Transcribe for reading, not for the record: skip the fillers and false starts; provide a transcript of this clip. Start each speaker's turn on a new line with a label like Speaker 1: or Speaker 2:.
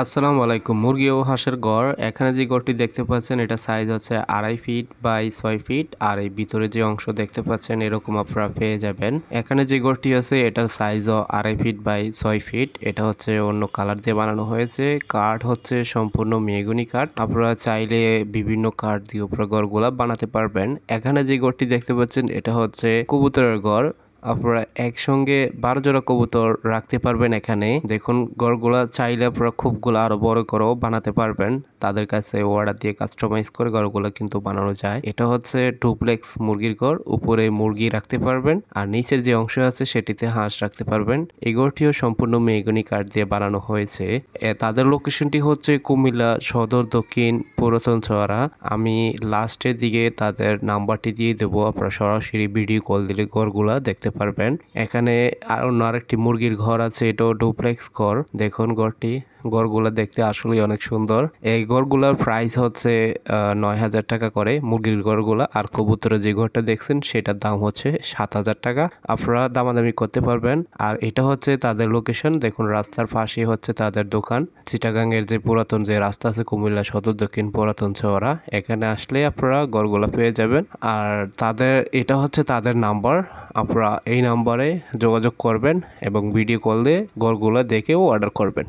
Speaker 1: আসসালামু আলাইকুম। মুরগি ও হাঁসের ঘর। এখানে যে ঘরটি দেখতে পাচ্ছেন এটা সাইজ হচ্ছে 2.5 ফিট বাই 6 ফিট। আর এই ভিতরে যে অংশ দেখতে পাচ্ছেন এরকম আপনারা পেয়ে যাবেন। এখানে যে ঘরটি আছে এটার সাইজও 2.5 ফিট বাই 6 ফিট। এটা হচ্ছে অন্য কালার দিয়ে বানানো হয়েছে। কাঠ হচ্ছে সম্পূর্ণ মেহগনি কাঠ। আপনারা চাইলে বিভিন্ন কাঠ দিয়ে উপরে ঘরগুলা বানাতে পারবেন। এখানে যে ঘরটি দেখতে পাচ্ছেন এটা হচ্ছে কবুতরের ঘর। আপনারা একসঙ্গে 12 জোড়া কবুতর রাখতে পারবেন এখানে। দেখুন ঘরগুলা চাইলে আপনারা খুবগুলো আরো বড় করেও বানাতে পারবেন। তাদের কাছে অর্ডার দিয়ে কাস্টমাইজ করে ঘরগুলো কিন্তু বানানো যায়। এটা হচ্ছে ডুপ্লেক্স মুরগির ঘর। উপরে মুরগি রাখতে পারবেন আর নিচের যে অংশ আছে সেটিতে হাঁস রাখতে পারবেন। এই ঘরটিও সম্পূর্ণ মেহগনি কাঠ দিয়ে বানানো হয়েছে। তাদের লোকেশনটি হচ্ছে কুমিল্লা সদর দক্ষিণ পুরাতন চৌরা। আমি লাস্টের দিকে তাদের নাম্বারটি দিয়ে দেবো। আপনারা সরাসরি ভিডিও কল দিলে ঘরগুলা দেখতে পারবেন। এখানে অন্য আরেকটি মুরগির ঘর আছে, এটাও ডুপ্লেক্স ঘর। দেখুন ঘরগুলা দেখতে আসলে অনেক সুন্দর। এই ঘরগুলার প্রাইস হচ্ছে 9,000 টাকা করে মুরগির ঘরগুলা। আর কবুতরের যে ঘরটা দেখছেন সেটার দাম হচ্ছে 7,000 টাকা। আপনারা দামাদামি করতে পারবেন। আর এটা হচ্ছে তাদের লোকেশন। দেখুন রাস্তার পাশে হচ্ছে তাদের দোকান। চিটাগাং এর যে পুরাতন যে রাস্তা আছে কুমিল্লা সদর দক্ষিণ পুরাতন চৌরা, এখানে আসলে আপনারা ঘরগুলা পেয়ে যাবেন। আর এটা হচ্ছে তাদের নাম্বার। আপনারা এই নাম্বারে যোগাযোগ করবেন এবং ভিডিও কল দিয়ে ঘরগুলা দেখেও অর্ডার করবেন।